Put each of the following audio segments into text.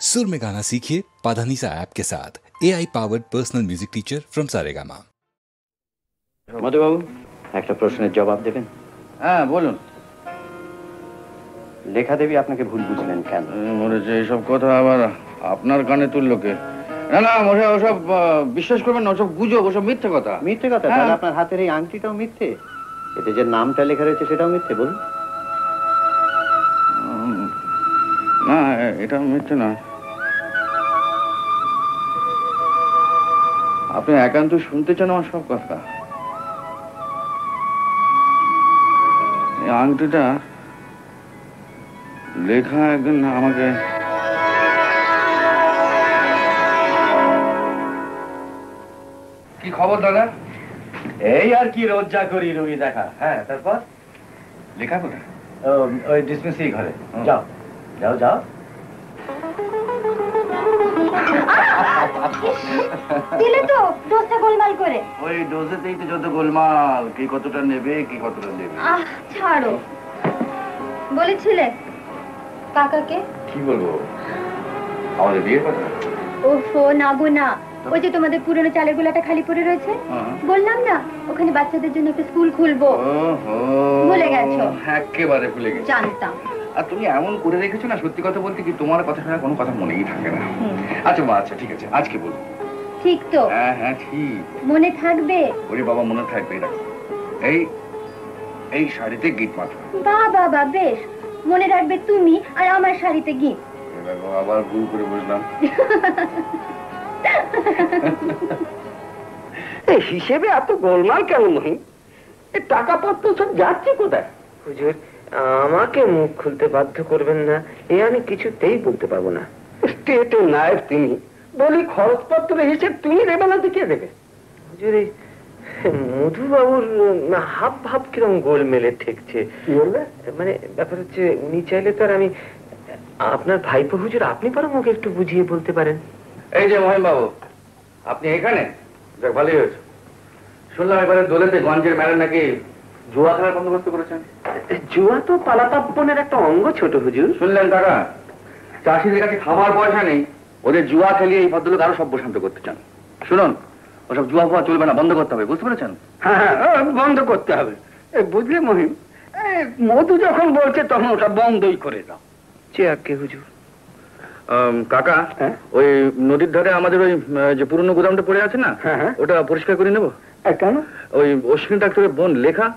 सुर में गाना सीखिए पाधानीसा ऐप के साथ। AI powered personal music teacher from Saregama. মধুবাবু একটা প্রশ্নের জবাব দেবেন? হ্যাঁ বলুন। লেখা দেবী আপনাকে ভুল বুঝলেন কেন? মনে হচ্ছে এইসব কথা আবার আপনার কানে তুললো কে? না না মশাই, ওসব বিশ্বাস করবেন না, ওসব গুজব, ওসব মিথ্যে কথা। মিথ্যে কথা? তাহলে আপনার হাতের এই আংটিটাও মিথ্যে, এতে যে নামটা লেখা রয়েছে সেটাও মিথ্যে। বলুন। না এটা মিথ্যে না। আপনি একান্ত শুনতে চান আমার সব কথা? এই আংটিটা লেখা একদিন আমাকে কি খবর দাদা? এই আর কি, রোজ যা করি রোগী দেখা। হ্যাঁ তারপর লেখা কোথায়? ওই ডিসমিসিং ঘরে। যাও যাও যাও। দিলে তো ডোজটা গোলমাল করে। ওই ডোজেতেই তো যত গোলমাল, কি কতটা নেবে কি কতটা নেবে। ছাড়ো। বলেছিলে কাকাকে? কি বলবো, আমাদের বিয়ের কথা? ওহো না গো না, ওই যে তোমাদের পুরনো চালের গোলাটা খালি পড়ে রয়েছে, বললাম না ওখানে বাচ্চাদের জন্য একটা স্কুল খুলবো। ভুলে গেছো? একেবারে ভুলে গেছি। জানতাম। আর তুমি এমন করে রেখেছো না, সত্যি কথা বলতে কি তোমার কথা শোনা কোনো কথা মনেই থাকে না। আচ্ছা মা, আচ্ছা ঠিক আছে, আজকে বলবো। ঠিক তো? হ্যাঁ হ্যাঁ ঠিক। মনে থাকবে? ওরে বাবা মনে থাকবে। এই এই শাড়িতে গিট মাত্র। বাবা বেশ, মনে রাখবে তুমি আর আমার শাড়িতে গিট। আবার ভুল করে বুঝলাম। হিসেবে এত গোলমাল কেন মহিম? টাকা পত্র সব যাচ্ছে কোথায়? হুজুর আমাকে মুখ খুলতে বাধ্য করবেন না, এ আমি কিছুতেই বলতে পারবো না। স্টেটের নায়ক তিনি, বলি খরচপত্র হিসেব তুমি দেবে না তো কে দেবে? হুজুর এই মধুবাবুর হাব ভাব কিরম গোল মেলে ঠেকছে। কি বলবে? মানে ব্যাপার হচ্ছে উনি চাইলে তো আর আমি আপনার ভাইপো হুজুর, আপনি বরং ওকে একটু বুঝিয়ে বলতে পারেন। এই যে মহিম বাবু, আপনি এখানে? যাক ভালোই হয়েছে। শুনলাম এবারে দোলেতে গঞ্জের মেলা নাকি জুয়া খেলার বন্দোবস্ত করেছেন। জুয়া তো পালাপাপ্পনের একটা অঙ্গ ছোট হুজুর। শুনলেন কাকা? চাষিদের কাছে খাবার পয়সা নেই, ওদের জুয়া খেলিয়ে এই ভদ্রলোক আরো সভ্য শান্ত করতে চান। শুনুন, ওসব জুয়া ফুয়া চলবে না, বন্ধ করতে হবে, বুঝতে পেরেছেন? হ্যাঁ বন্ধ করতে হবে। বুঝলে মহিম, মধু যখন বলছে তখন ওটা বন্ধই করে দাও। চেয়ারকে হুজুর। কাকা, ওই নদীর ধারে আমাদের ওই যে পুরনো গোদামটা পড়ে আছে না, ওটা পরিষ্কার করে নেবো। কেন? ওই অশ্বিনী ডাক্তারের বোন লেখা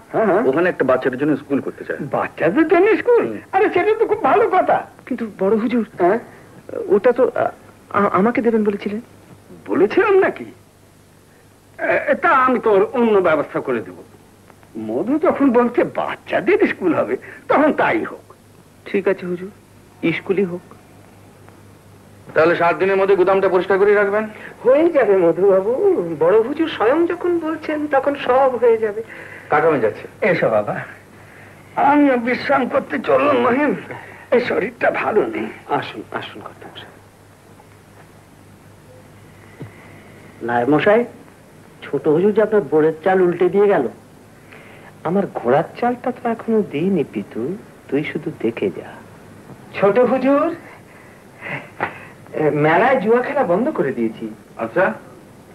ওখানে একটা বাচ্চাদের জন্য স্কুল করতে চায়। বাচ্চাদের জন্য স্কুল? আরে সেটা তো খুব ভালো কথা। কিন্তু বড় হুজুর, ওটা তো আমাকে দেবেন বলেছিলেন। বলেছিলাম নাকি? তা আমি তোর অন্য ব্যবস্থা করে দেব। মধু যখন বলছে বাচ্চাদের স্কুল হবে তখন তাই হোক। ঠিক আছে হুজুর, স্কুলই হোক। তাহলে 7 দিনের মধ্যে গোদামটা পরিষ্কার করে রাখবেন। হয়ে যাবে মধুবাবু, বড় হুজুর স্বয়ং যখন বলছেন তখন সব হয়ে যাবে। কাকামে যাচ্ছে। এসো বাবা, আমিও বিশ্রাম করতে চলুন মহিম, এই শরীরটা ভালো নেই। আসুন আসুন কথা মশাই। নায়েব মশাই, ছোট হুজুর যে আপনার বোরের চাল উল্টে দিয়ে গেল। আমার ঘোড়ার চালটা তো এখনো দিইনি পিতু, তুই শুধু দেখে যা। ছোট হুজুর, মেলায় জুয়া খেলা বন্ধ করে দিয়েছি। আচ্ছা।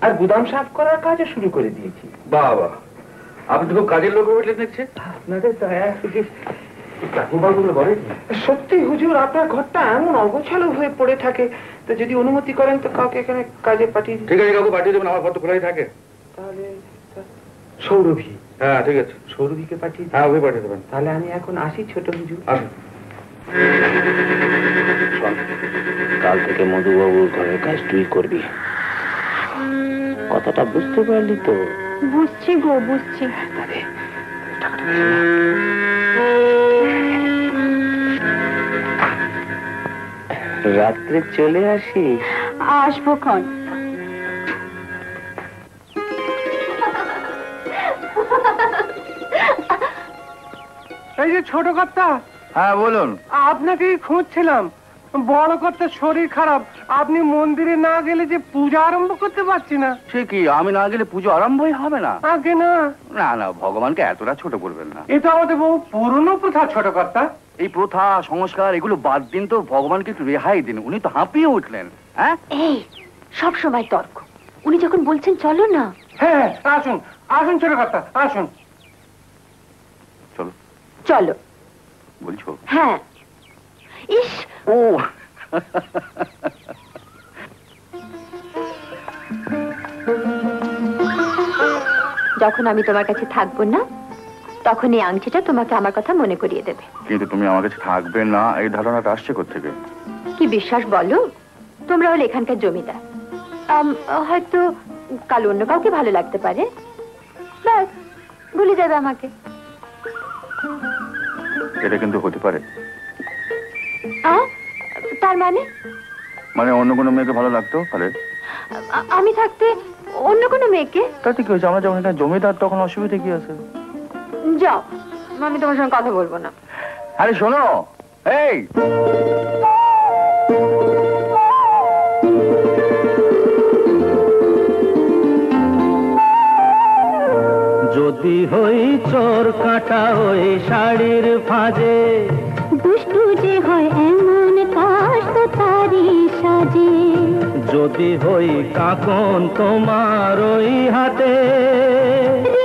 আর গুদাম সাফ করার কাজও শুরু করে দিয়েছি। বাবা, আপনি তো খুব কাজের লোক হয়ে দেখছে। আপনাদের দয়া হুজুর। সত্যি হুজুর, আপনার ঘরটা এমন অগোছালো হয়ে পড়ে থাকে, তো যদি অনুমতি করেন তো কাউকে এখানে কাজে পাঠিয়ে দিন। ঠিক আছে, কাউকে পাঠিয়ে দেবেন, আমার ঘর তো খোলাই থাকে। তাহলে সৌরভী? হ্যাঁ ঠিক আছে, সৌরভীকে পাঠিয়ে দিন। হ্যাঁ ওকে পাঠিয়ে দেবেন। তাহলে আমি এখন আসি ছোট হুজুর। আসুন। কাল থেকে মধুবাবুর ঘরের কাজ তুই করবি, কথাটা বুঝতে পারলি তো? বুঝছি গো, বুঝছি। রাত্রে চলে আসিস? আসবো ক্ষণ। এই যে ছোট কর্তা। হ্যাঁ বলুন। আপনাকেই খুঁজছিলাম। বড় কর্তার শরীর খারাপ, আপনি মন্দিরে না গেলে যে পূজা আরম্ভ করতে পারছি না। সে কি, আমি না গেলে পুজো আরম্ভই হবে না? আগে না। না না, ভগবানকে এতটা ছোট করবেন না। এটা আমাদের বহু পুরনো প্রথা ছোট কর্তা। এই প্রথা সংস্কার এগুলো বাদ দিন তো, ভগবানকে একটু রেহাই দিন। উনি তো হাঁপিয়ে উঠলেন। হ্যাঁ, এই সব সময় তর্ক। উনি যখন বলছেন চলো না। হ্যাঁ আসুন আসুন ছোট কর্তা আসুন। চলো চলো বলছো। হ্যাঁ। ইস ও যখন আমি তোমার কাছে থাকবো না তখন এই আংটিটা তোমাকে আমার কথা মনে করিয়ে দেবে। কিন্তু তুমি আমার কাছে থাকবে না এই ধারণাটা আসছে কোত্থেকে? কি বিশ্বাস বলো? তোমরা হলে এখানকার জমিদার। হয়তো কাল অন্য কাউকে ভালো লাগতে পারে, ব্যাস ভুলে যাবে আমাকে। এটা কিন্তু হতে পারে। তার মানে? মানে অন্য কোনো মেয়েকে ভালো লাগতো পারে। আমি থাকতে অন্য কোনো মেয়েকে? তাতে কি হয়েছে? আমরা যখন এখানে জমিদার তখন অসুবিধা কি আছে? যাও, আমি তোমার সঙ্গে কথা বলবো না। আরে শোনো, এই যদি হই চোর কাটা ওই শাড়ির ফাঁজে, দুষ্টু যে হয় এমন কাজ তো তারই সাজে। যদি হই কাকন তোমার ওই হাতে,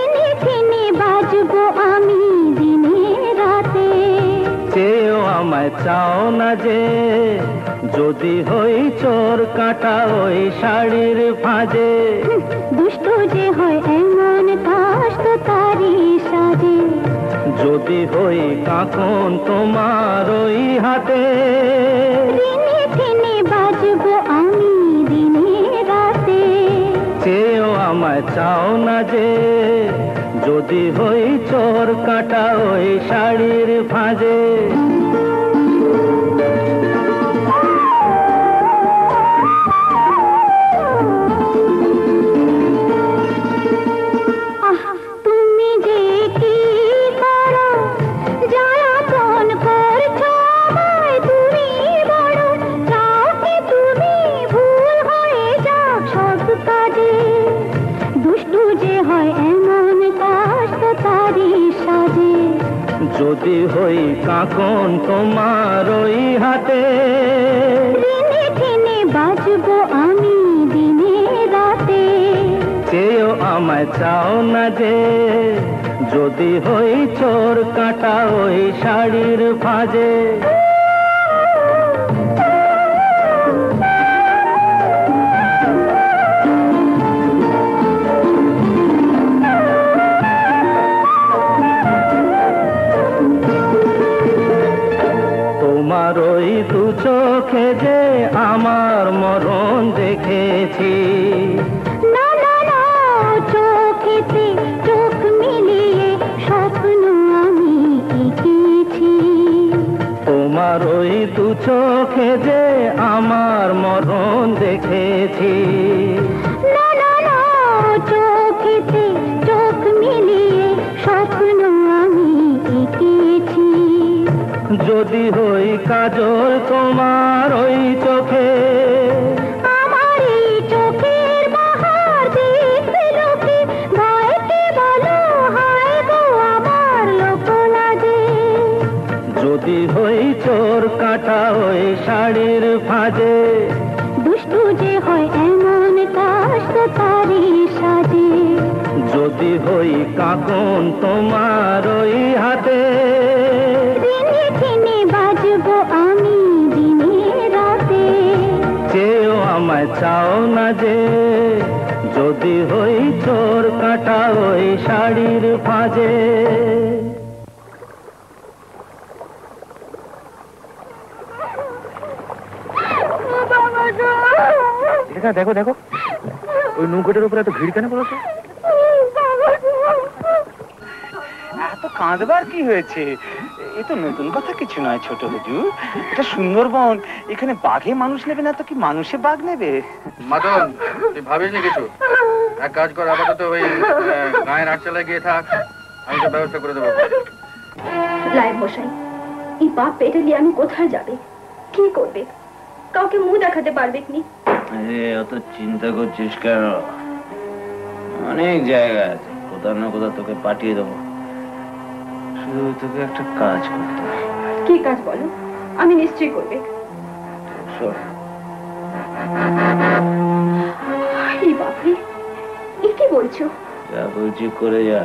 ঋণে ফিনে বাজবো আমি দিনে রাতে। চেয়েও আমায় চাও না যে, যদি হই চোর কাটা ওই শাড়ির ফাঁজে। দুষ্টু যে হয় এমন কাজ তো তারই সাজে। যদি হই কাকন তোমার ওই হাতে, ঋণে ফিনে বাজবো আমি দিনে রাতে। চেয়েও আমায় চাও না যে, যদি হই চোর কাটা ওই শাড়ির ফাঁজে। তুমি যে কি করো জ্বালাতন করছো আমায়, তুমি বড় চাও কি তুমি ভুল হয়ে যাক সব কাজে। দুষ্টু যে হয় এমন কাজ তো তারই সাজে। যদি হই কাকন তোমার ওই হাতে, ঋণে ফিনে বাজবো আমি দিনে রাতে। চেয়েও আমায় চাও না যে, যদি হই চোর কাটা ওই শাড়ির ফাঁজে। তোমার ওই দু চোখে যে আমার মরণ দেখেছি। না না না, চোখেতে চোখ মিলিয়ে স্বপ্ন আমি এঁকেছি। তোমার ওই দু চোখে যে আমার মরণ দেখেছি। না না না, চোখেতে চোখ মিলিয়ে স্বপ্ন আমি এঁকেছি। যদি হই কাজল তোমার ওই চোখে, আমার এই চোখের বাহার দেখবে লোকে, ভয়কে বলো হায় গো আমার লোক লাগে। যদি হই চোর কাটা ওই শাড়ির ফাঁজে। দুষ্টু যে হয় এমন কাজ তো তারই সাজে। যদি হই কাকন তোমার ওই হাতে, ঋণে ফিনে বাজবো আমি দিনে রাতে। চেয়েও আমায় চাও না যে, যদি হই চোর কাটা ওই শাড়ির ফাঁজে। দেখো দেখো, ওই নৌকোটার উপরে এত ভিড় কেন বলতো? এত কাঁদবার কি হয়েছে? এ তো নতুন কথা কিছু নয় ছোট হুজুর। এটা সুন্দরবন, এখানে বাঘে মানুষ নেবে না তো কি মানুষে বাঘ নেবে? মাতন, তুই ভাবিস নি কিছু? এক কাজ কর, আপাতত ওই গায়ের আটচালায় গিয়ে থাক, আমি তো ব্যবস্থা করে দেবো। রায় মশাই, এই বাপ পেটে নিয়ে আমি কোথায় যাবে, কি করবে? কাউকে মুখ দেখাতে পারবে কি? অত চিন্তা করছিস কেন? অনেক জায়গা আছে, কোথাও না কোথাও তোকে পাঠিয়ে দেবো। শুধু তোকে একটা কাজ করতে হবে। কি কাজ বলো, আমি নিশ্চয়ই করবে। এই বাপরে, এ কি বলছো? যা বলছি করে যা,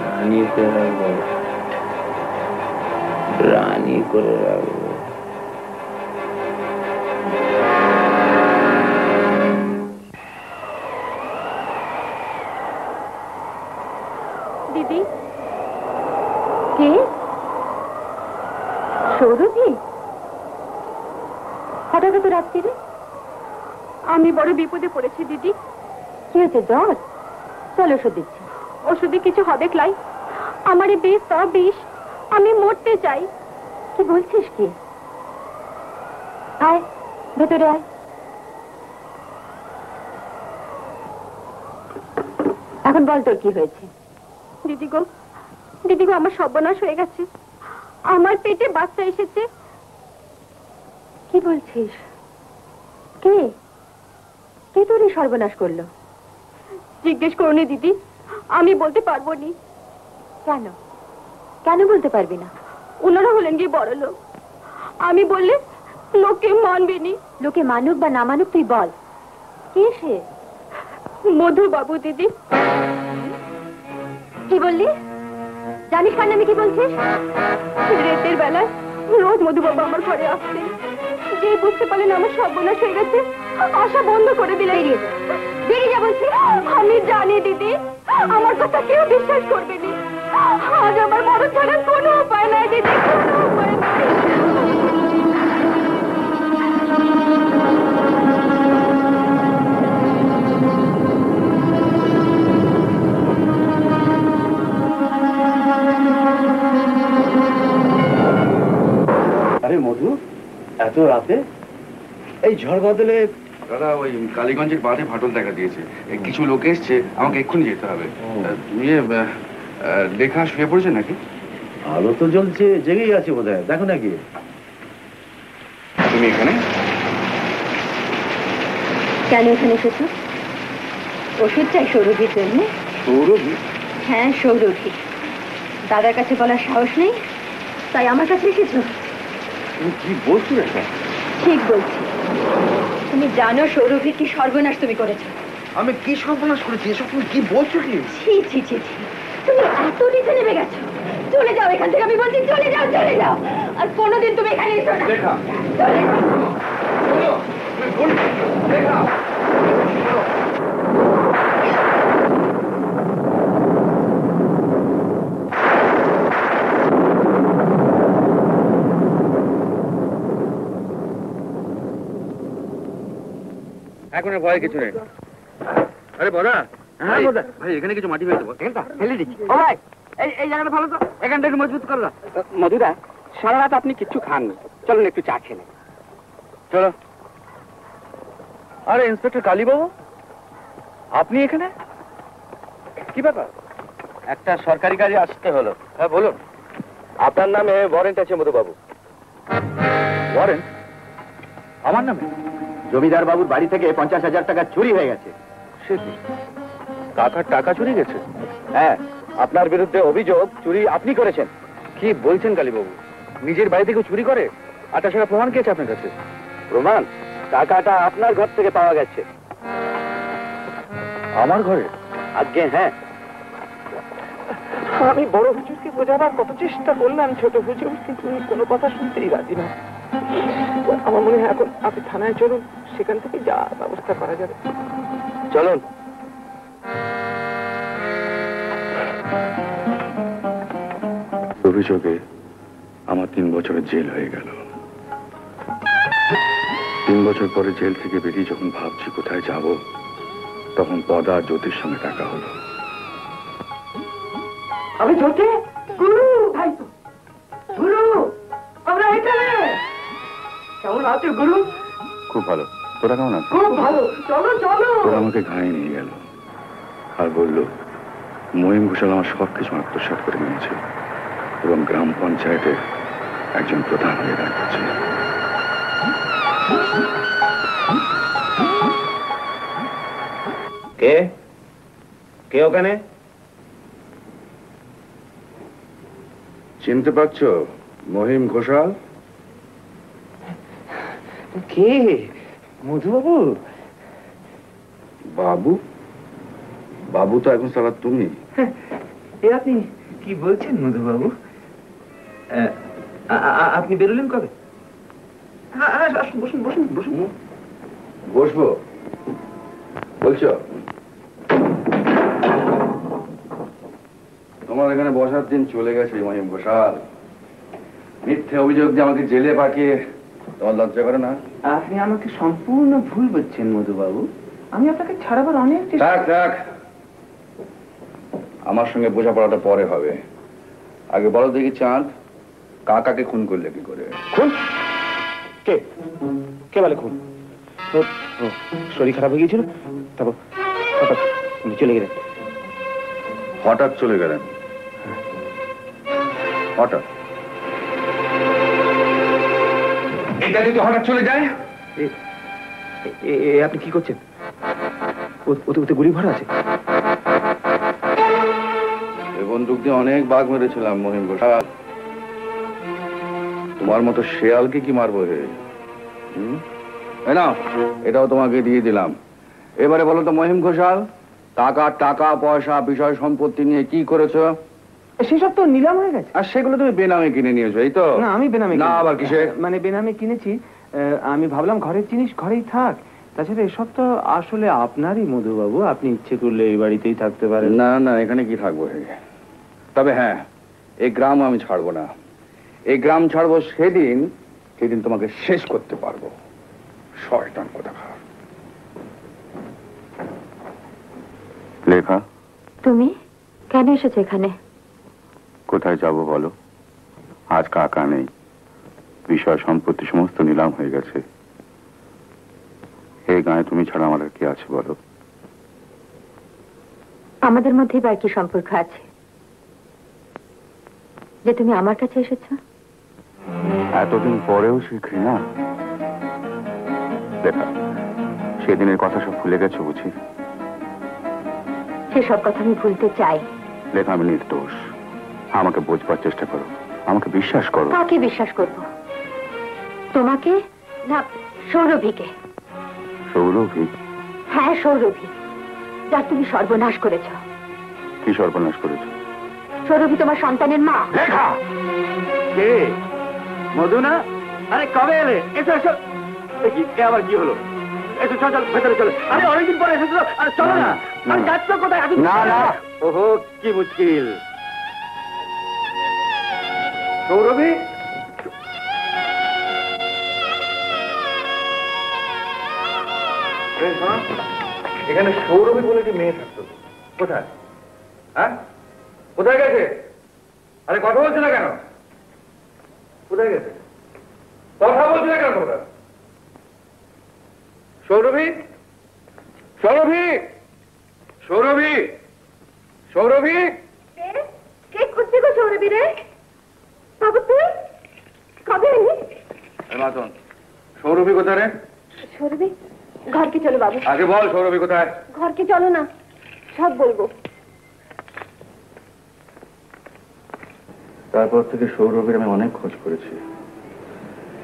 রানী করে রাখবো, রানী করে রাখবো। দিদি, কে? সৌরভী? হঠাৎ তো রাত্রিরে? আমি বড় বিপদে পড়েছি দিদি। কি হয়েছে, জ্বর? চল ওষুধ দিচ্ছি। ওষুধে কিছু হবে ক্লাই? আমার বেশ সব বিষ, আমি মরতে চাই। কি বলছিস কি? আয় ভেতরে আয়। এখন বল তোর কি হয়েছে? দিদি গো, দিদি গো, আমার সর্বনাশ হয়ে গেছে। আমার পেটে বাচ্চা এসেছে। কি বলছিস? কে কে তোর এই সর্বনাশ করলো? জিজ্ঞেস করুন দিদি, আমি বলতে পারবো নি। কেন কেন বলতে পারবি না? ওনারা হলেন গিয়ে বড় লোক, আমি বললে লোকে মানবে নি। লোকে মানুক বা না মানুক তুই বল, কে সে? মধু বাবু দিদি। কি বললি? জানিস কার নামে কি বলছিস? রাতের বেলায় রোজ মধুবাবু আমার ঘরে আসছে। যে বুঝতে পারলেন আমার সর্বনাশ হয়ে গেছে, আশা বন্ধ করে দিলে। বেরিয়ে যা বলছি। আমি জানি দিদি, আমার কথা কেউ বিশ্বাস করবে না। আজ আমার মরণ ছাড়ার কোনো উপায় নাই দিদি, কোনো উপায় নাই। আরে মধু, এত রাতে এই ঝড় বদলে? দাদা, ওই কালীগঞ্জের বাঁধে ফাটল দেখা দিয়েছে, কিছু লোক এসছে, আমাকে এক্ষুনি যেতে হবে। লেখা শুয়ে পড়েছে নাকি? আলো তো জ্বলছে, জেগেই আছে বোধহয়, দেখো নাকি? তুমি এখানে কেন এখানে এসেছো? ওষুধ চাই সৌরভীর জন্য। সৌরভী? হ্যাঁ, সৌরভী। দাদার কাছে বলার সাহস নেই, তাই আমার কাছে এসেছো। তুমি কি বলছো এটা? ঠিক বলছি। তুমি জানো সৌরভীর কি সর্বনাশ তুমি করেছো? আমি কি সর্বনাশ করেছি? এসব তুমি কি বলছো? কি ছি ছি ছি ছি, তুমি এত নিচে নেমে গেছো। চলে যাও এখান থেকে, আমি বলছি চলে যাও, চলে যাও। আর কোনোদিন তুমি এখানে এসো না। লেখা, চলে যাও। লেখা, এখন ভয় কিছু নেই। আরে বড়া, হ্যাঁ ভাই, এখানে কিছু মাটি হয়ে দেবো, ফেলে দিচ্ছি। ও ভাই, এই জায়গাটা ভালো তো, এখানটা একটু মজবুত করো। মধুদা, সারা রাত আপনি কিচ্ছু খাননি, চলুন একটু চা খেলে। চলো। আরে ইন্সপেক্টর কালীবাবু, আপনি এখানে? কি ব্যাপার? একটা সরকারি কাজে আসতে হলো। হ্যাঁ বলুন। আপনার নামে ওয়ারেন্ট আছে মধুবাবু। ওয়ারেন্ট? আমার নামে? জমিদার বাবুর বাড়ি থেকে 50,000 টাকা চুরি হয়ে গেছে। সে কি, কাকার টাকা চুরি গেছে? হ্যাঁ, আপনার বিরুদ্ধে অভিযোগ চুরি আপনি করেছেন। কি বলছেন কালীবাবু? নিজের বাড়ি থেকে চুরি করে? আর তাছাড়া প্রমাণ কি আছে আপনার কাছে? প্রমাণ? টাকাটা আপনার ঘর থেকে পাওয়া গেছে। আমার ঘরে? আজকে হ্যাঁ। আমি বড় হুজুরকে বোঝাবার কত চেষ্টা করলাম ছোট হুজুর, কিন্তু উনি কোনো কথা শুনতেই রাজি না। আমার মনে হয় এখন আপনি থানায় চলুন, সেখান থেকে যা ব্যবস্থা করা যাবে। চলুন। অভিযোগে আমার 3 বছরের জেল হয়ে গেল। 3 বছর পরে জেল থেকে বেরিয়ে যখন ভাবছি কোথায় যাব, তখন পদা আর জ্যোতির সঙ্গে দেখা হলো। আমি জ্যোতি, গুরু ভাই তো, গুরু আমরা এখানে। কেমন আছো গুরু? খুব ভালো, তোরা কেমন আছিস? খুব ভালো, চলো চলো। তোরা আমাকে ঘায়ে নিয়ে গেল আর বলল মহিম ঘোষাল আমার সবকিছু আত্মসাৎ করে নিয়েছে এবং গ্রাম পঞ্চায়েতের একজন প্রধান হয়ে দাঁড়িয়েছে। কে কে ওখানে? চিনতে পারছো মহিম ঘোষাল? কে? মধুবাবু? বাবু? বাবু তো এখন সারা তুমি। এ আপনি কি বলছেন মধুবাবু? আপনি বেরোলেন কবে? বসুন বসুন বসুন। বসবো বলছো? তোমার এখানে বসার দিন চলে গেছে মহিম ঘোষাল। মিথ্যে অভিযোগ দিয়ে আমাকে জেলে পাঠিয়ে তোমার লজ্জা করে না? আপনি আমাকে সম্পূর্ণ ভুল বলছেন মধুবাবু। আমি আপনাকে ছাড়াবার অনেক থাক থাক, আমার সঙ্গে বোঝাপড়াটা পরে হবে। আগে বলো দেখি চাঁদ, কাকাকে খুন করলে কি করে? খুন? কে কে বলে খুন? শরীর খারাপ হয়ে গিয়েছিল, তারপর হঠাৎ উনি চলে গেলেন। হঠাৎ চলে গেলেন? হঠাৎ? এটা যদি হঠাৎ চলে যায়? আপনি কি করছেন? ওতে গুলি ভরা আছে। এই বন্দুক দিয়ে অনেক বাঘ মেরেছিলাম মহিম ঘোষাল। তোমার মতো শেয়ালকে কি মারবো হে? না, এটাও তোমাকে দিয়ে দিলাম। এবারে বলো তো মহিম ঘোষাল, টাকা পয়সা বিষয় সম্পত্তি নিয়ে কি করেছো? সেসব তো নিলাম হয়ে গেছে। আর সেগুলো তুমি বেনামে কিনে নিয়েছো, এই তো? না, আমি বেনামে না, আবার কিসে? মানে বেনামে কিনেছি। আমি ভাবলাম ঘরের জিনিস ঘরেই থাক। তাছাড়া এসব তো আসলে আপনারই মধুবাবু। আপনি ইচ্ছে করলে এই বাড়িতেই থাকতে পারেন। না না, এখানে কি থাকবো হে? তবে হ্যাঁ, এই গ্রাম আমি ছাড়বো না। এই গ্রাম ছাড়বো সেদিন তোমাকে শেষ করতে পারবো। শয়তান কোথাকার। লেখা, তুমি কেন এসেছো এখানে? কোথায় যাব বলো? আজ কাকা নেই, বিষয় সম্পত্তি সমস্ত নিলাম হয়ে গেছে। এই গায়ে তুমি ছাড়া আমার আর কি আছে বলো? আমাদের মধ্যে বা কি সম্পর্ক আছে যে তুমি আমার কাছে এসেছো? এতদিন পরেও সে ঘৃণা? লেখা, সেদিনের কথা সব ভুলে গেছো বুঝি? সেসব কথা আমি ভুলতে চাই। লেখা, আমি নির্দোষ। আমাকে বোঝবার চেষ্টা করো, আমাকে বিশ্বাস করো। কাকে বিশ্বাস করব? তোমাকে না সৌরভীকে? সৌরভী? হ্যাঁ, সৌরভী, যার তুমি সর্বনাশ করেছ। কি সর্বনাশ করেছো? সৌরভী তোমার সন্তানের মা। লেখা! কে? মধু না? আরে কবে এলে? এসো এসো। এ আবার কি হলো? এসো, চল চল ভেতরে চলো। আরে অনেকদিন পরে এসেছো, আর চলো না। আর যাচ্ছ কোথায়? না না। ওহো, কি মুশকিল। সৌরভী? এখানে সৌরভী বলে একটি মেয়ে থাকতো, কোথায়? হ্যাঁ, কোথায় গেছে? আরে কথা বলছে না কেন? কোথায় গেছে? কথা বলছে না কেন তোমরা? সৌরভী? সৌরভী? সৌরভী? সৌরভী? কে খুঁজছে গো সৌরভী রে? বাবু তুই কবে এলি? মাতন, সৌরভী কোথায় রে? সৌরভী, ঘরকে চলো বাবু। আগে বল সৌরভী কোথায়? ঘরকে চলো না, সব বলবো। তারপর থেকে সৌরভীর আমি অনেক খোঁজ করেছি,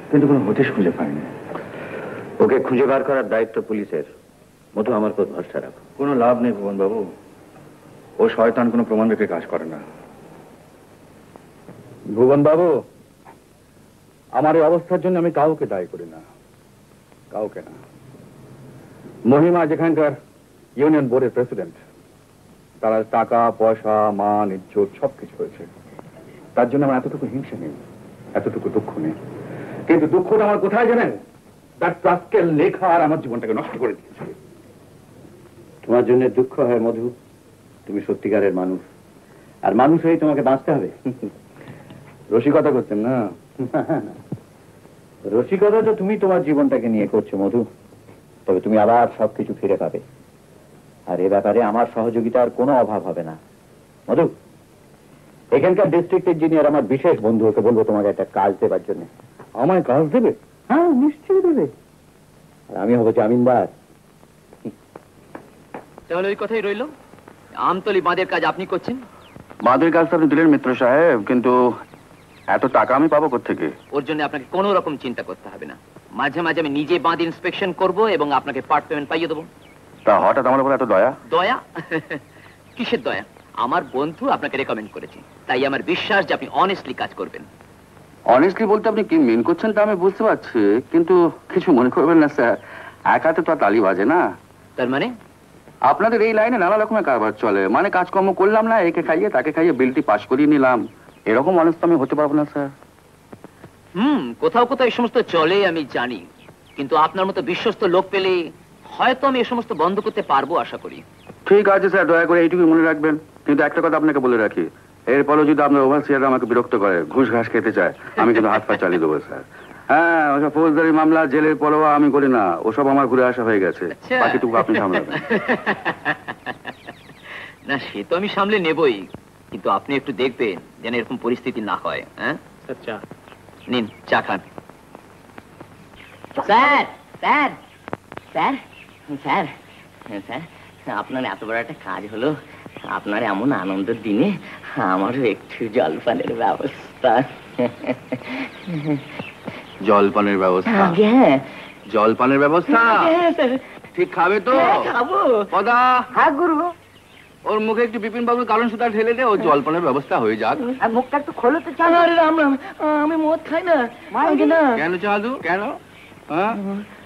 কিন্তু কোনো হদিশ খুঁজে পাইনি। ওকে খুঁজে বার করার দায়িত্ব পুলিশের। মধু, আমার উপর ভরসা রাখো। কোনো লাভ নেই ভুবন বাবু, ও শয়তান কোনো প্রমাণ রেখে কাজ করে না। ভুবন বাবু, আমার এই অবস্থার জন্য আমি কাউকে দায়ী করি না, কাউকে না। মহিমা যেখানকার ইউনিয়ন বোর্ডের প্রেসিডেন্ট, তারা টাকা পয়সা মান ইজ্জত সবকিছু হয়েছে, তার জন্য আমার এতটুকু হিংসা নেই, এতটুকু দুঃখ নেই। কিন্তু দুঃখটা আমার কোথায় জানেন? তার প্রাস্কেল লেখা আর আমার জীবনটাকে নষ্ট করে দিয়েছে। তোমার জন্য দুঃখ হয় মধু, তুমি সত্যিকারের মানুষ, আর মানুষ হয়ে তোমাকে বাঁচতে হবে। রসিকতা করছেন না? রসিকতা তো তুমি তোমার জীবনটাকে নিয়ে করছো মধু, তবে তুমি আবার সবকিছু ফিরে পাবে। আর এ ব্যাপারে আমার সহযোগিতার কোনো অভাব হবে না মধু। এখানকার ডিস্ট্রিক্ট ইঞ্জিনিয়ার আমার বিশেষ বন্ধু, ওকে বলবো তোমাকে একটা কাজ দেবার জন্য। আমায় কাজ দেবে? হ্যাঁ, নিশ্চয়ই দেবে। আর আমি হবো জামিনদার। তাহলে ওই কথাই রইল, আমতলি বাঁধের কাজ আপনি করছেন? বাঁধের কাজ তো আপনি দিলেন মিত্র সাহেব, কিন্তু এত টাকা আমি পাবো কোত্থেকে? ওর জন্য আপনাকে কোনো রকম চিন্তা করতে হবে না। মাঝে মাঝে আমি নিজে বাঁধ ইন্সপেকশন করব এবং আপনাকে পার্ট পেমেন্ট পাইয়ে দেবো। তা হঠাৎ আমার উপর এত দয়া? দয়া? কিসের দয়া? আমার বন্ধু আপনাকে রেকমেন্ড করেছে, তাই আমার বিশ্বাস যে আপনি অনেস্টলি কাজ করবেন। অনেস্টলি বলতে আপনি কি মেন করছেন তা আমি বুঝতে পারছি, কিন্তু কিছু মনে করবেন না স্যার, এক হাতে তো আর তালি বাজে না। তার মানে? আপনাদের এই লাইনে নানা রকমের কারবার চলে, মানে কাজকর্ম করলাম না, একে খাইয়ে তাকে খাইয়ে বিলটি পাস করিয়ে নিলাম, এরকম অনেস্ট আমি হতে পারবো না স্যার। কোথাও কোথাও এই সমস্ত চলে আমি জানি, কিন্তু আপনার মতো বিশ্বস্ত লোক পেলে হয়তো আমি এই সমস্ত বন্ধ করতে পারবো আশা করি। ঠিক আছে স্যার, দয়া করে এইটুকু মনে রাখবেন। কিন্তু একটা কথা আপনাকে বলে রাখি, এরপরও যদি আপনার ওভারসিয়ার আমাকে বিরক্ত করে, ঘুষ ঘাস খেতে চায়, আমি কিন্তু হাত পা চালিয়ে দেবো স্যার। হ্যাঁ, ওসব ফৌজদারি মামলা জেলের পরোয়া আমি করি না, ওসব আমার ঘুরে আসা হয়ে গেছে, বাকিটুকু আপনি সামলাবেন। না সে তো আমি সামলে নেবই, কিন্তু আপনি একটু দেখবেন যেন এরকম পরিস্থিতি না হয়। হ্যাঁ নিন চা খান। Sir sir sir sir sir আপনার এত বড় একটা কাজ হলো, আপনার এমন আনন্দের দিনে আমারও একটু জলপানের ব্যবস্থা। জলপানের ব্যবস্থা? হ্যাঁ। জলপানের ব্যবস্থা? ঠিক খাবে তো? খাবো। পদা। হ্যাঁ গুরু। ওর মুখে একটু বিপিন বাবুর কারণ সুতা ঢেলে দে, ও জলপানের ব্যবস্থা হয়ে যাক। মুখটা একটু খোলো তো। চালু। রাম রাম, আমি মদ খাই না। কেন চালু? কেন?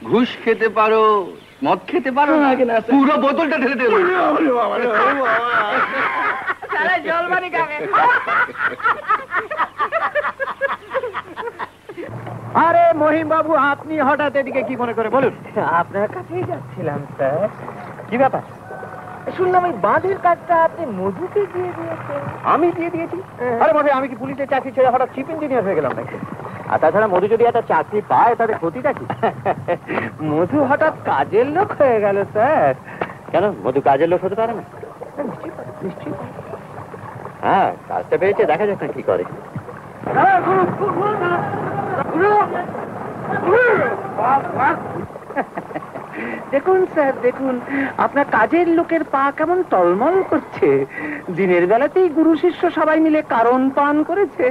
ঘুষ খেতে পারো, মদ খেতে পারো না? পুরো বোতলটা ঢেলে দে। জলপানি খাবে। আরে মহিম বাবু, আপনি হঠাৎ এদিকে কি মনে করে বলুন? আপনার কাছেই যাচ্ছিলাম স্যার। কি ব্যাপার? শুনলাম এই বাঁধের কাজটা আপনি মধুকে দিয়ে দিয়েছেন। আমি দিয়ে দিয়েছি? আরে মধু, আমি কি পুলিশের চাকরি ছেড়ে হঠাৎ চিফ ইঞ্জিনিয়ার হয়ে গেলাম নাকি? আর তাছাড়া মধু যদি একটা চাকরি পায় তাতে ক্ষতিটা কি? মধু হঠাৎ কাজের লোক হয়ে গেল স্যার। কেন, মধু কাজের লোক হতে পারে না? নিশ্চয়ই। হ্যাঁ, কাজটা পেয়েছে, দেখা যাক না কি করে। দেখুন স্যার, দেখুন আপনার কাজের লোকের পা কেমন টলমল করছে। দিনের বেলাতেই গুরু শিষ্য সবাই মিলে কারণ পান করেছে।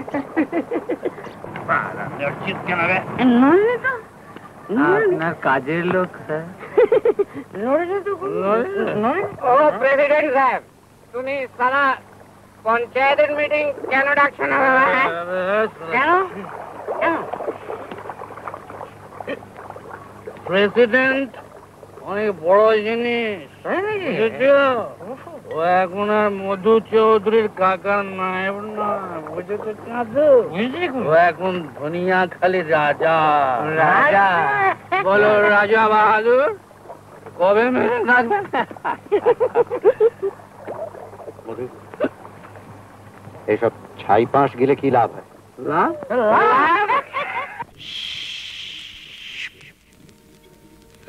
আপনার কাজের লোক স্যার। প্রেসিডেন্ট সাহেব, তুমি সারা পঞ্চায়েতের মিটিং কেন ডাকছো না? কেন? প্রেসিডেন্ট অনেক বড় জিনিস, ও এখন আর মধু চৌধুরীর কাকার নায়েব না, বুঝেছো? ও এখন ধনিয়াখালি রাজা। রাজা বলো, রাজা বাহাদুর কবে মেরে থাকবেন? এইসব ছাই পাঁশ গেলে কি লাভ হয়?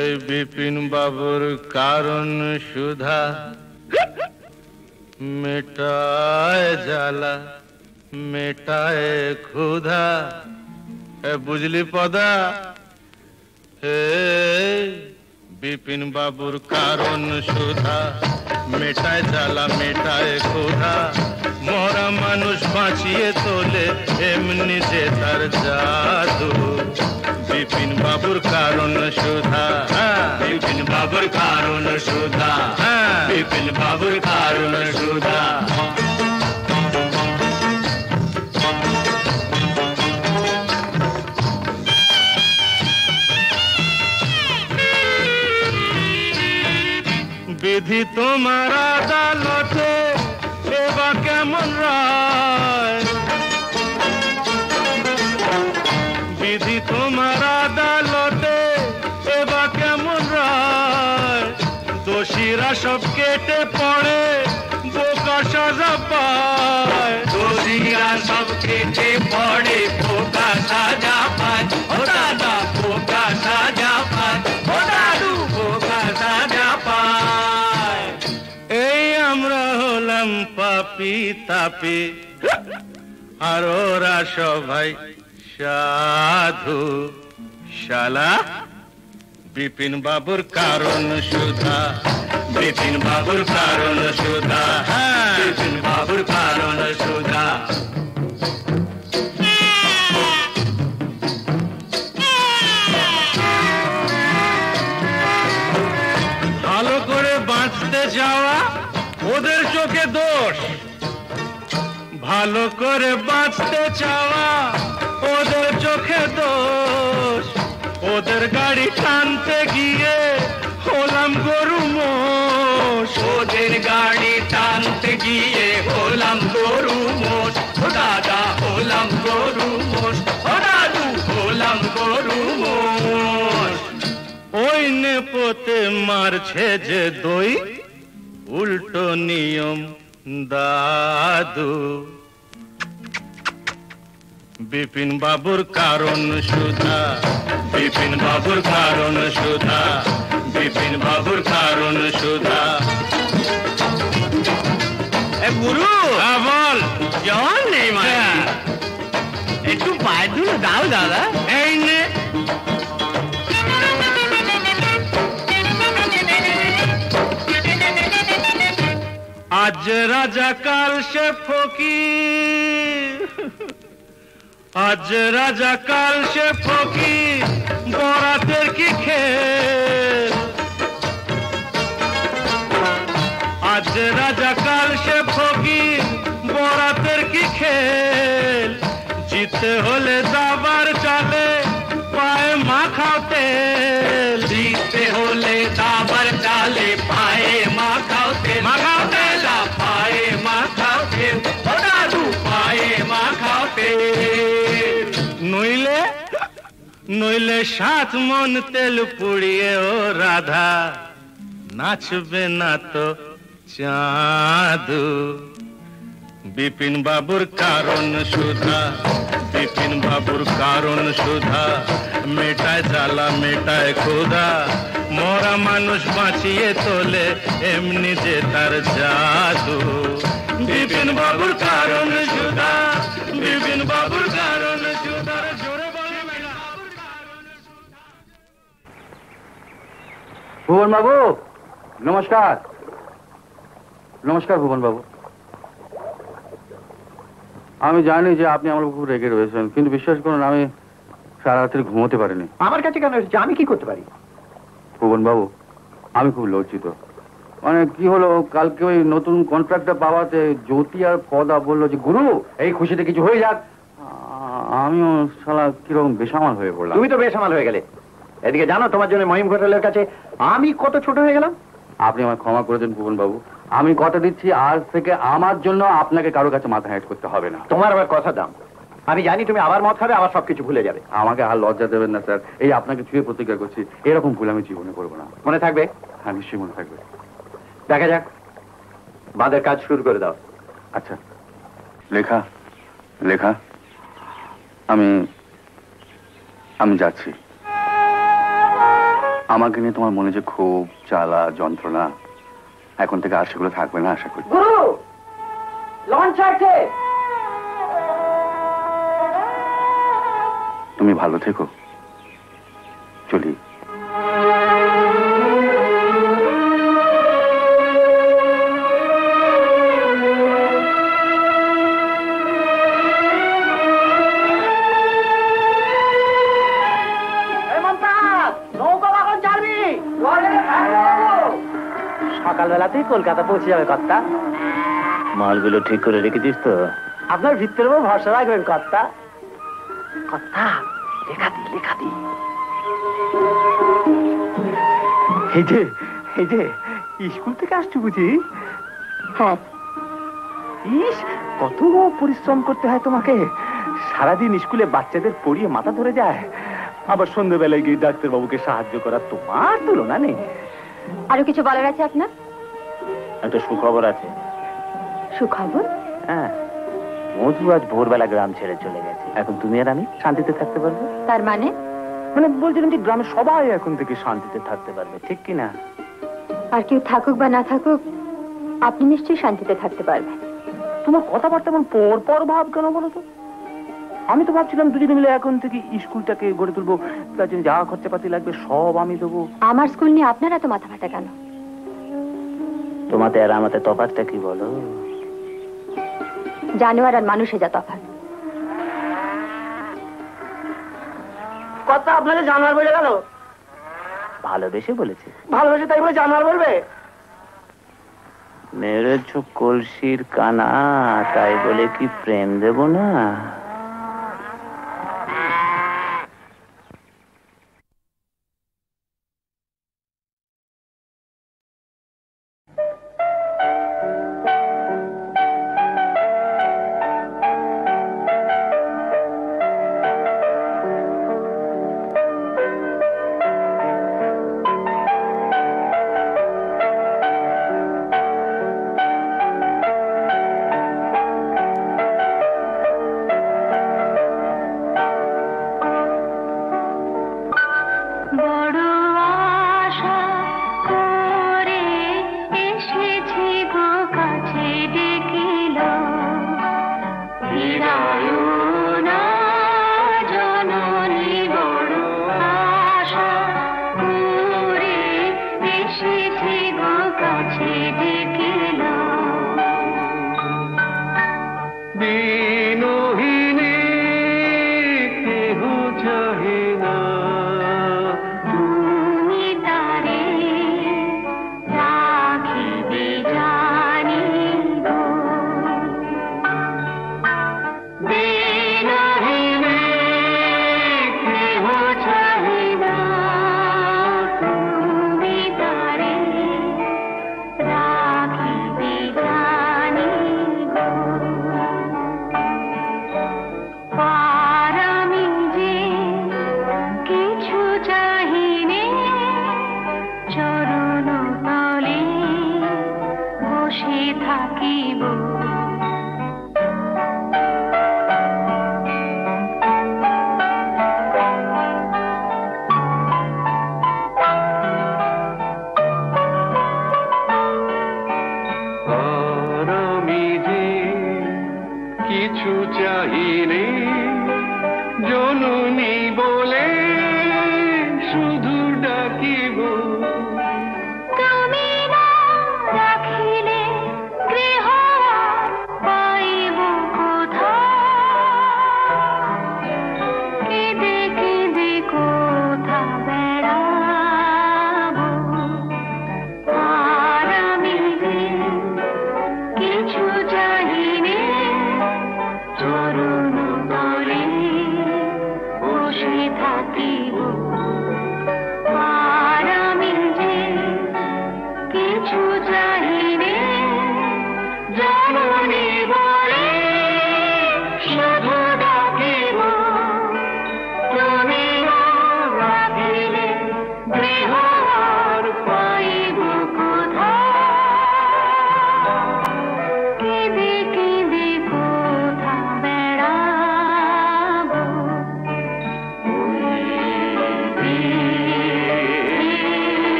এই বিপিন বাবুর কারণ সুধা মেটায় জ্বালা মেটায় ক্ষুধা। বুঝলি পদা? বিপিন বাবুর কারণ সুধা মেটায় জ্বালা মেটায় ক্ষুধা। মরা মানুষ বাঁচিয়ে তোলে এমনি যে তার জাদু। বিপিন বাবুর কারণ সুধা, বিপিন বাবুর কারণ সুধা, বিপিন বাবুর কারণ সুধা। বিধি তোমার আদালতে এবার কেমন রায়? বিধি তোমার আদালতে এবার কেমন রায়? দোষীরা সব কেটে পড়ে বোকা সাজা পায়। দোষীরা সব কেটে পড়ে বোকা সাজা পায়। ও দাদা বোকা সাজা পায়, ও দাদু বোকা সাজা পায়। এই আমরা হলাম পাপি তাপি, আর ওরা সবাই সাধু। শালা বিপিন বাবুর কারণ সুধা, বিপিন বাবুর কারণ সুধা, বিপিন বাবুর কারণ সুধা। যাওয়া ওদের চোখে দোষ, ভালো করে বাঁচতে চাওয়া ওদের চোখে দোষ। ওদের গাড়ি টানতে গিয়ে হলাম গরু মোষ, ওদের গাড়ি টানতে গিয়ে হলাম গরু মোষ। ও দাদা হলাম গরু মোষ, ও দাদু হলাম গরু মোষ। ওই নেপোতে মারছে যে দই, উল্টো নিয়ম দাদু। বিপিন বাবুর কারণ সুধা, বিপিন বাবুর কারণ সুধা, বিপিন বাবুর কারণ সুধা। গুরু বল কেমন নেই মানে একটু পায়ে ধুলো দাও দাদা। এই নে আজ রাজা কাল সে ফকির, আজ রাজা কাল সে ফকির, বরাতের কি খেল। আজ রাজা কাল সে ফকির, বরাতের কি খেল। জিতে হলে দাবার চালে, পায়ে মাখাও তেল। জিতে হলে দাবার চালে, পায়ে মাখাও তেল। মাখাও তেল, পায়ে মাখাও তেল। ও দাদু পায়ে মাখাও তেল। নইলে নইলে 7 মন তেল পুড়িয়ে ও রাধা, নাচবে না তো চাঁদু। বিপিন বাবুর কারণ সুধা, বিপিন বাবুর কারণ সুধা। মেটায় জ্বালা মেটায় ক্ষুধা, মরা মানুষ বাঁচিয়ে তোলে এমনি যে তার জাদু। বিপিন বাবুর কারণ সুধা, বিপিন বাবুর কারণ সুধা। জোরে বলে ভুবন বাবু নমস্কার। নমস্কার ভুবন বাবু। আমি জানি যে আপনি আমার খুব রেগে রয়েছেন, কিন্তু বিশ্বাস করুন আমি সারা রাত্রি ঘুমোতে পারিনি। আমার কাছে কেন এসেছে? আমি কি করতে পারি? ভুবন বাবু আমি খুব লজ্জিত। মানে কি হলো, কালকে ওই নতুন কন্ট্রাক্টটা পাওয়াতে জ্যোতি আর পদা বললো যে গুরু এই খুশিতে কিছু হয়ে যাক। আমিও শালা কিরকম বেসামাল হয়ে পড়লাম। তুমি তো বেসামাল হয়ে গেলে। এদিকে জানো তোমার জন্য মহিম ঘোটালের কাছে আমি কত ছোট হয়ে গেলাম। আপনি আমায় ক্ষমা করে দেন ভুবন বাবু। আমি কথা দিচ্ছি আজ থেকে আমার জন্য আপনাকে কারো কাছে মাথা হেঁট করতে হবে না। তোমার আবার কথা দাম। আমি জানি তুমি আবার মত খাবে, আবার সবকিছু ভুলে যাবে। আমাকে আর লজ্জা দেবেন না স্যার, এই আপনাকে ছুঁয়ে প্রতিজ্ঞা করছি এরকম ভুল আমি জীবনে করবো না। মনে থাকবে? হ্যাঁ নিশ্চয়ই মনে থাকবে। দেখা যাক, বাঁধের কাজ শুরু করে দাও। আচ্ছা লেখা লেখা আমি আমি যাচ্ছি। আমাকে নিয়ে তোমার মনে যে খুব জ্বালা যন্ত্রণা, এখন থেকে আর সেগুলো থাকবে না আশা করি। গুরু লঞ্চ আছে। তুমি ভালো থেকো, চলি। সকালবেলাতেই কলকাতা পৌঁছে যাবে কর্তা। মালগুলো ঠিক করে রেখেছিস তো? আপনার ভিতরের উপর ভরসা রাখবেন কর্তা। কর্তা লেখা দি লেখা দি। এই যে স্কুল থেকে আসছো বুঝি? হ্যাঁ। ইস, কত পরিশ্রম করতে হয় তোমাকে। সারাদিন স্কুলে বাচ্চাদের পড়িয়ে মাথা ধরে যায়, আবার সন্ধ্যেবেলায় গিয়ে ডাক্তার বাবুকে সাহায্য করা, তোমার তুলনা নেই। আরো কিছু বলার আছে আপনার? একটা সুখবর আছে। সুখবর? হ্যাঁ, মধু আজ ভোরবেলা গ্রাম ছেড়ে চলে গেছে। এখন তুমি আর আমি শান্তিতে থাকতে পারবো। তার মানে? মানে বলছিলাম যে গ্রামের সবাই এখন থেকে শান্তিতে থাকতে পারবে, ঠিক কি না? আর কেউ থাকুক বা না থাকুক, আপনি নিশ্চয়ই শান্তিতে থাকতে পারবেন। তোমার কথাবার্তা এমন পর পর ভাব কেন বলো তো? আমি তো ভাবছিলাম দুজনে মিলে এখন থেকে স্কুলটাকে গড়ে তুলবো, তার জন্য যা খরচাপাতি লাগবে সব আমি দেবো। আমার স্কুল নিয়ে আপনার এত মাথা ফাটা কেন? তোমাতে আর আমাতে তফাৎটা কি বলো? জানোয়ার আর মানুষে যা তফাৎ। কথা আপনাকে জানোয়ার বলে গেল? ভালোবেসে বলেছে। ভালোবেসে তাই বলে জানোয়ার বলবে? মেরেছ কলসির কানা, তাই বলে কি প্রেম দেব না?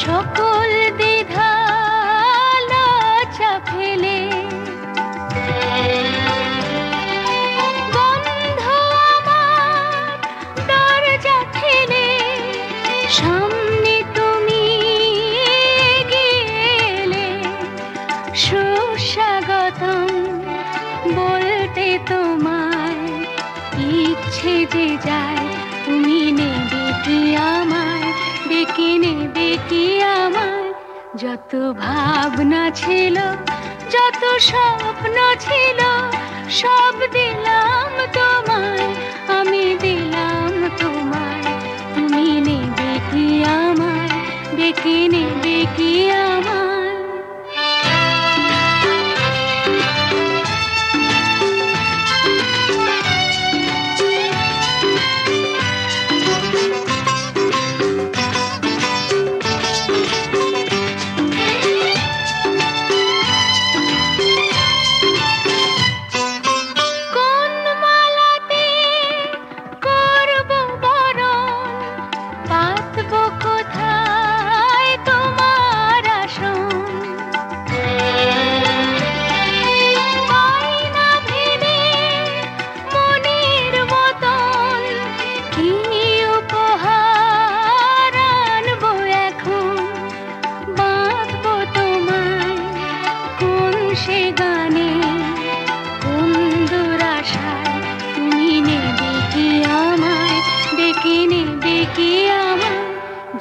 সকল দ্বিধা লজ্জা ফেলে যায়, তুমি নেবে কি আমায়, ডেকে নেবে কি আমায়? যত ভাবনা ছিল, যত স্বপ্ন ছিল, সব দিলাম তোমায়, আমি দিলাম তোমায়। তুমি নেবে কি আমায়, ডেকে নেবে কি আমায়?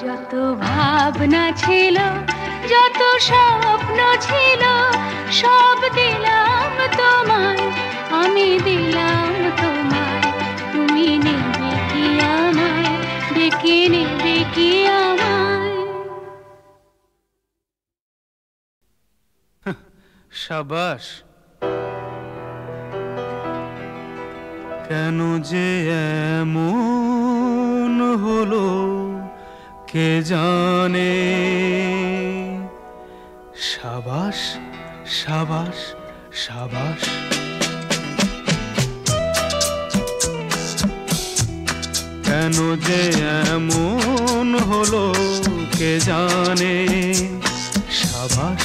যত ভাবনা ছিল, যত স্বপ্ন ছিল, সব দিলাম তোমায়, আমি দিলাম তোমায়। তুমি নেবে কি আমায়, ডেকে নেবে কি আমায়? সাবাস। কেন যে এমন হলো কে জানে? সাবাস সাবাস সাবাস। কেন যে এমন হলো কে জানে? সাবাস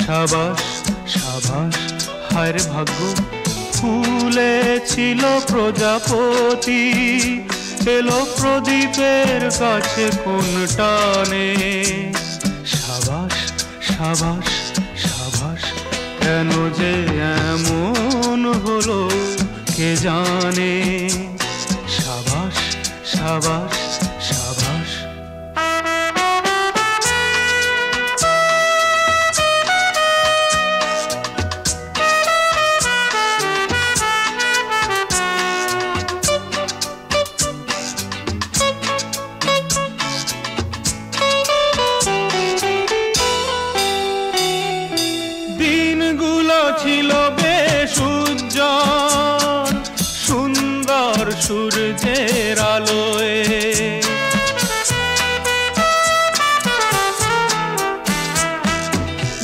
সাবাস সাবাস। হায় ভাগ্য, ফুলে ছিল প্রজাপতি, এলো প্রদীপের কাছে কোন টানে? সাবাস সাবাস সাবাস। কেন যে এমন হলো কে জানে? সাবাস সাবাস সাবাস। ছিল বেশ উজ্জ্বল, সুন্দর সূর্যের আলোয়।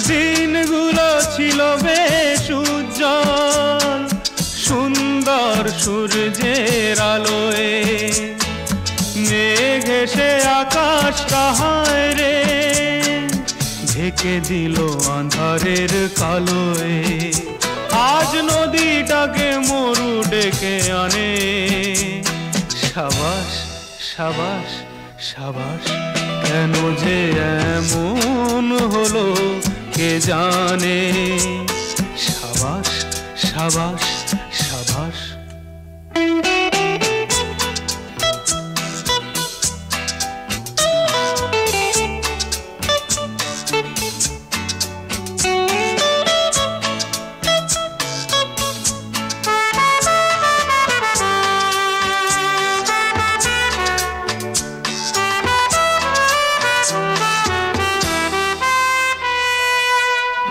দিনগুলো ছিল বেশ উজ্জ্বল, সুন্দর সূর্যের আলোয়। মেঘ এসে আকাশটা হায় রে ঢেকে দিল আঁধারের কালোয়। আজ নদীটাকে মরু ডেকে আনে। সাবাস সাবাস সাবাস। কেন যে এমন হলো কে জানে? সাবাস সাবাস সাবাস।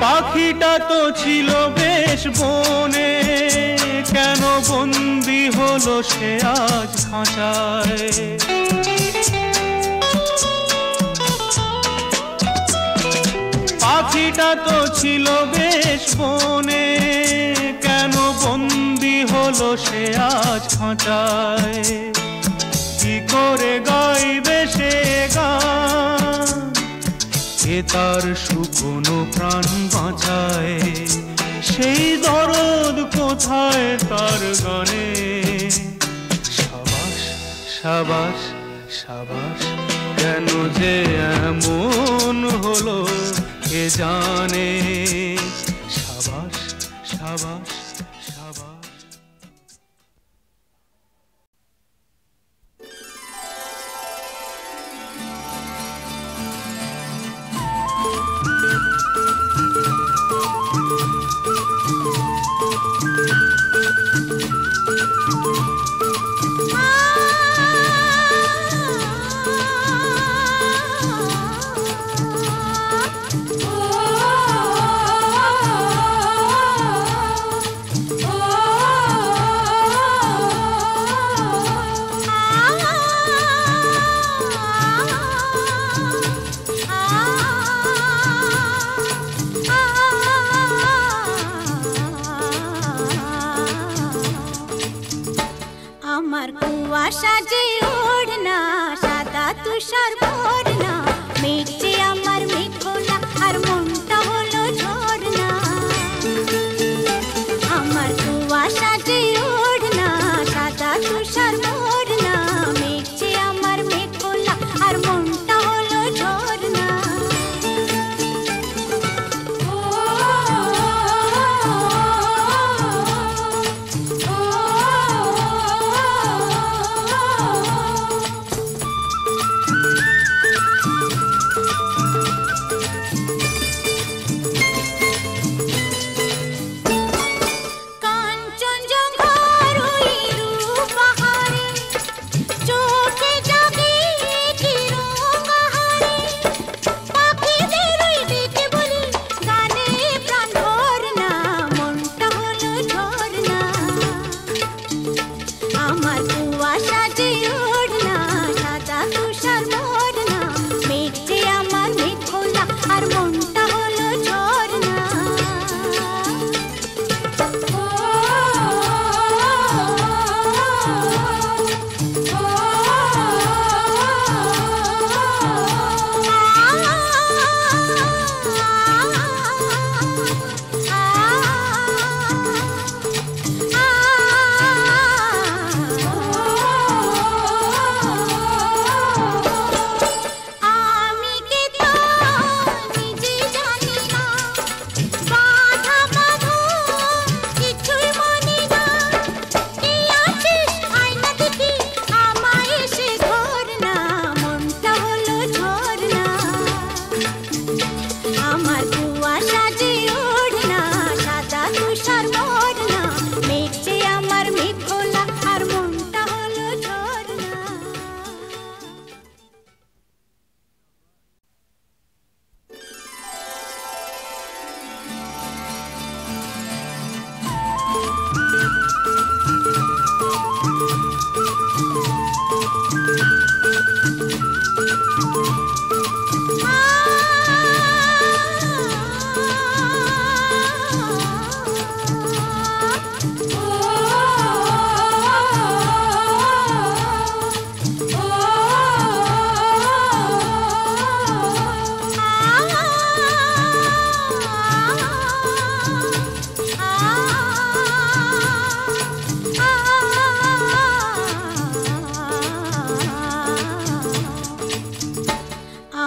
পাখিটা তো ছিল বেশ বনে, কেন বন্দি হলো সে আজ খাঁচায়? পাখিটা তো ছিল বেশ বনে, কেন বন্দি হলো সে আজ খাঁচায়? কি করে গাইবে সে গান, কে তার শুকনো প্রাণ বাঁচায়? সেই দরদ কোথায় তার গানে? সাবাস সাবাস সাবাস। কেন যে এমন হলো কে জানে? সাবাস সাবাস সাবাস। সাজে ওড়না সাদা তুষার ভরনা মেঘে আমার মেঘলা আর মনটা হলো ঝরনা আমার কুয়া সাজে ওড়না সাদা তুষার ভরনা মেঘে আমার মেঘলা আর মনটা হলো ঝরনা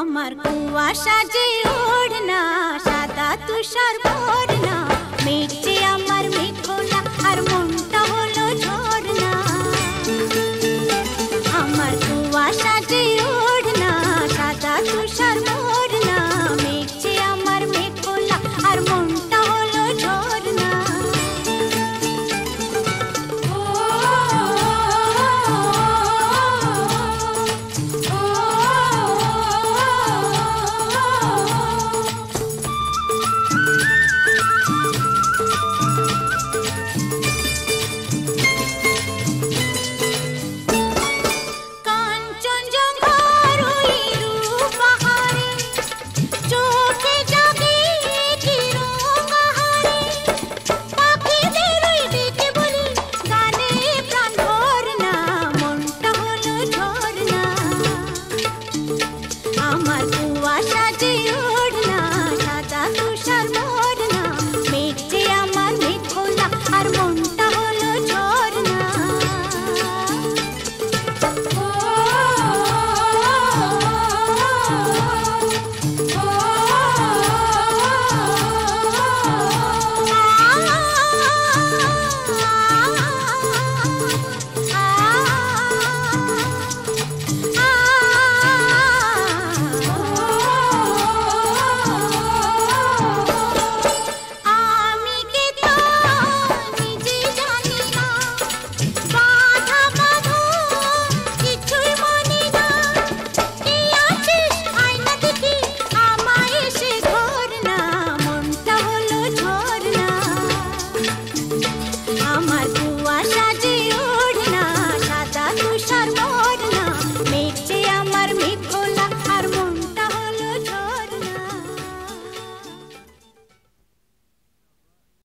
আমার কুয়া সাজে ওড়না সাদা তুষার ভরনা